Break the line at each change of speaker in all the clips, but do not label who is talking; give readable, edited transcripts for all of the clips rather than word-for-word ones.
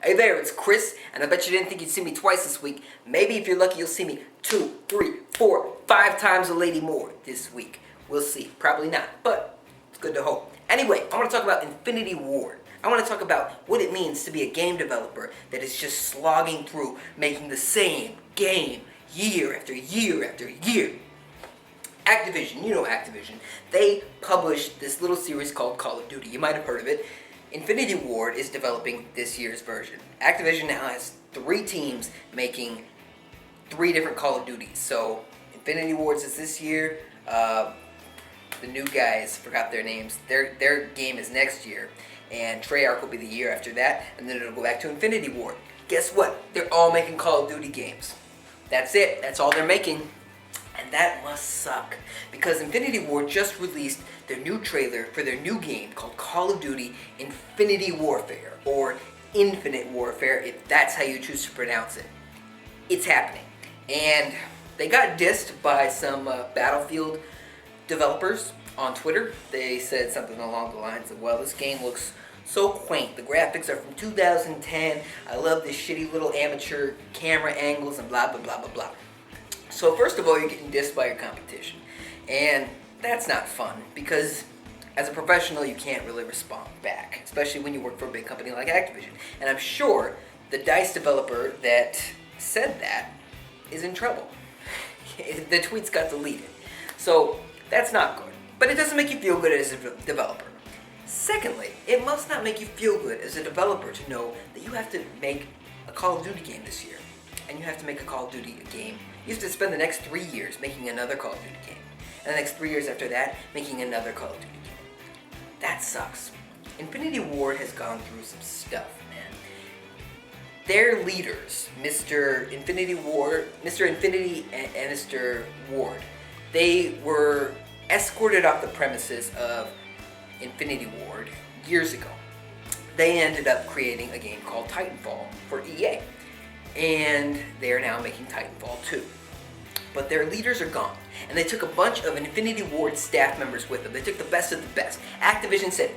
Hey there, it's Chris, and I bet you didn't think you'd see me twice this week. Maybe if you're lucky, you'll see me 2, 3, 4, 5 times a lady more this week. We'll see. Probably not, but it's good to hope. Anyway, I want to talk about Infinity Ward. I want to talk about what it means to be a game developer that is just slogging through making the same game year after year after year. Activision, you know Activision, they published this little series called Call of Duty. You might have heard of it. Infinity Ward is developing this year's version. Activision now has 3 teams making 3 different Call of Duties. So Infinity Ward's is this year. The new guys, forgot their names. Their game is next year, and Treyarch will be the year after that, and then it'll go back to Infinity Ward. Guess what? They're all making Call of Duty games. That's it. That's all they're making. And that must suck, because Infinity Ward just released their new trailer for their new game called Call of Duty Infinity Warfare, or Infinite Warfare, if that's how you choose to pronounce it. It's happening. And they got dissed by some Battlefield developers on Twitter. They said something along the lines of, well, this game looks so quaint. The graphics are from 2010. I love this shitty little amateur camera angles and blah, blah, blah, blah, blah. So first of all, you're getting dissed by your competition. And that's not fun, because as a professional, you can't really respond back, especially when you work for a big company like Activision. And I'm sure the DICE developer that said that is in trouble. The tweets got deleted. So that's not good. But it doesn't make you feel good as a developer. Secondly, it must not make you feel good as a developer to know that you have to make a Call of Duty game this year. And you have to make a Call of Duty game. You have to spend the next 3 years making another Call of Duty game. And the next 3 years after that, making another Call of Duty game. That sucks. Infinity Ward has gone through some stuff, man. Their leaders, Mr. Infinity and Mr. Ward, they were escorted off the premises of Infinity Ward years ago. They ended up creating a game called Titanfall for EA. And they are now making Titanfall 2. But their leaders are gone. And they took a bunch of Infinity Ward staff members with them. They took the best of the best. Activision said,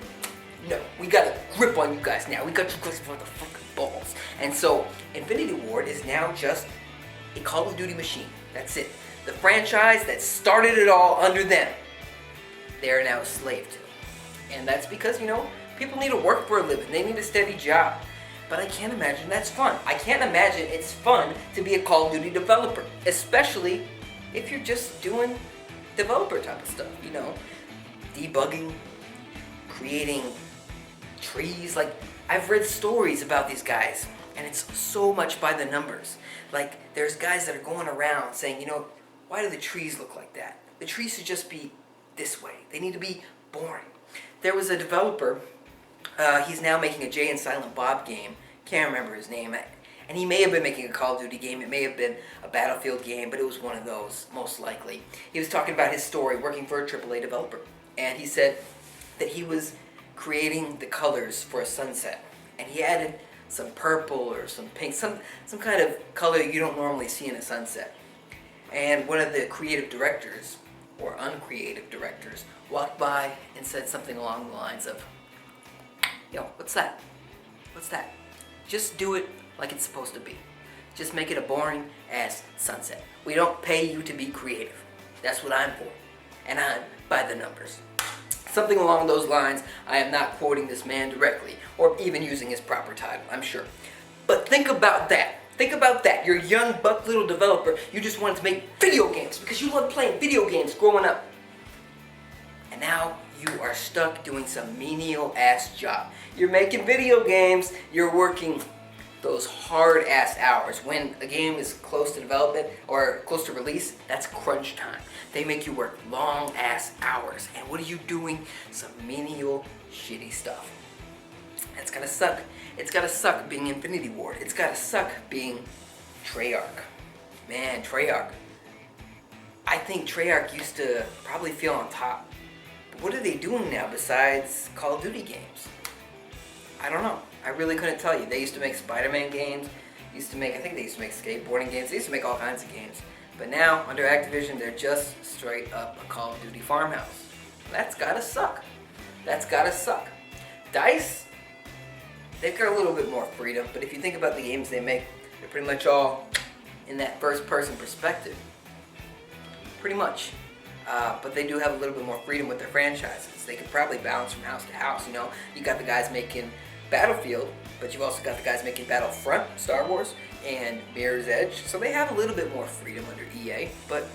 no, we got a grip on you guys now. We got you guys for the fucking balls. And so Infinity Ward is now just a Call of Duty machine. That's it. The franchise that started it all under them, they're now a slave to. And that's because, people need to work for a living. They need a steady job. But I can't imagine that's fun. I can't imagine it's fun to be a Call of Duty developer, especially if you're just doing developer type of stuff, debugging, creating trees. Like, I've read stories about these guys, and it's so much by the numbers. Like, there's guys that are going around saying, why do the trees look like that? The trees should just be this way. They need to be boring. There was a developer. He's now making a Jay and Silent Bob game. Can't remember his name. And he may have been making a Call of Duty game. It may have been a Battlefield game, but it was one of those, most likely. He was talking about his story working for a AAA developer. And he said that he was creating the colors for a sunset. And he added some purple or some pink, some kind of color you don't normally see in a sunset. And one of the creative directors, or uncreative directors, walked by and said something along the lines of, yo, what's that? What's that? Just do it like it's supposed to be. Just make it a boring ass sunset. We don't pay you to be creative. That's what I'm for. And I'm by the numbers. Something along those lines. I am not quoting this man directly, or even using his proper title, I'm sure. But think about that. Think about that. You're a young buck little developer. You just wanted to make video games because you loved playing video games growing up. And now you are stuck doing some menial ass job. You're making video games, you're working those hard ass hours. When a game is close to development or close to release, that's crunch time. They make you work long ass hours. And what are you doing? Some menial shitty stuff. It's gotta suck. It's gotta suck being Infinity Ward. It's gotta suck being Treyarch. Man, Treyarch. I think Treyarch used to probably feel on top. What are they doing now besides Call of Duty games? I don't know. I really couldn't tell you. They used to make Spider-Man games. I think they used to make skateboarding games. They used to make all kinds of games. But now, under Activision, they're just straight up a Call of Duty farmhouse. That's gotta suck. That's gotta suck. DICE, they've got a little bit more freedom. But if you think about the games they make, they're pretty much all in that first-person perspective. Pretty much. But they do have a little bit more freedom with their franchises. They could probably bounce from house to house, you know. You got the guys making Battlefield, but you've also got the guys making Battlefront, Star Wars, and Mirror's Edge. So they have a little bit more freedom under EA, but,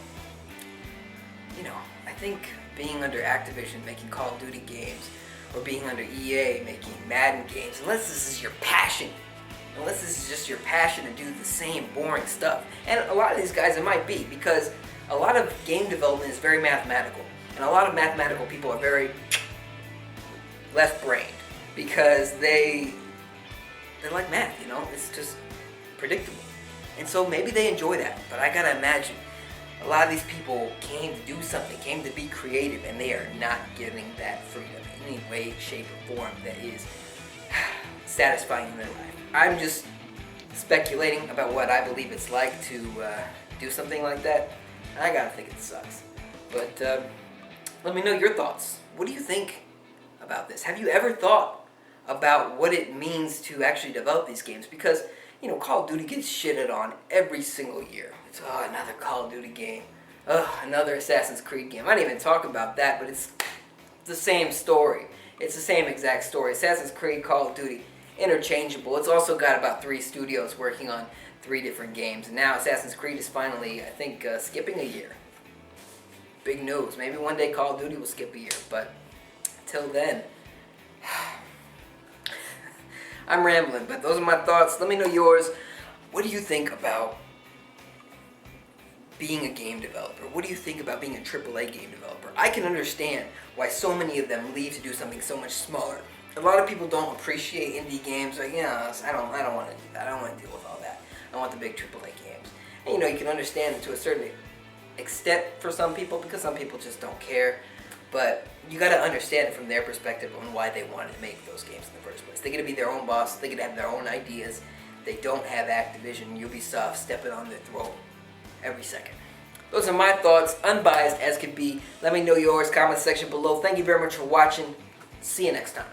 you know, I think being under Activision making Call of Duty games, or being under EA making Madden games, unless this is your passion, unless this is just your passion to do the same boring stuff, and a lot of these guys it might be, because a lot of game development is very mathematical, and a lot of mathematical people are very left-brained, because they're like math, you know, it's just predictable. And so maybe they enjoy that, but I gotta imagine a lot of these people came to do something, came to be creative, and they are not getting that freedom in any way, shape, or form that is satisfying in their life. I'm just speculating about what I believe it's like to do something like that. I gotta think it sucks. But let me know your thoughts. What do you think about this? Have you ever thought about what it means to actually develop these games? Because, you know, Call of Duty gets shitted on every single year. It's, oh, another Call of Duty game. Oh, another Assassin's Creed game. I didn't even talk about that, but it's the same story. It's the same exact story. Assassin's Creed, Call of Duty, interchangeable. It's also got about 3 studios working on 3 different games. And now Assassin's Creed is finally, I think, skipping a year. Big news. Maybe one day Call of Duty will skip a year, but till then, I'm rambling, but those are my thoughts. Let me know yours. What do you think about being a game developer? What do you think about being a AAA game developer? I can understand why so many of them leave to do something so much smaller. A lot of people don't appreciate indie games. Like, yeah, I don't want to do that. I don't want to deal with all that. I want the big AAA games. And, you know, you can understand it to a certain extent for some people, because some people just don't care. But you got to understand it from their perspective on why they wanted to make those games in the first place. They get to be their own boss. They get to have their own ideas. They don't have Activision, Ubisoft stepping on their throat every second. Those are my thoughts, unbiased as could be. Let me know yours, comment section below. Thank you very much for watching. See you next time.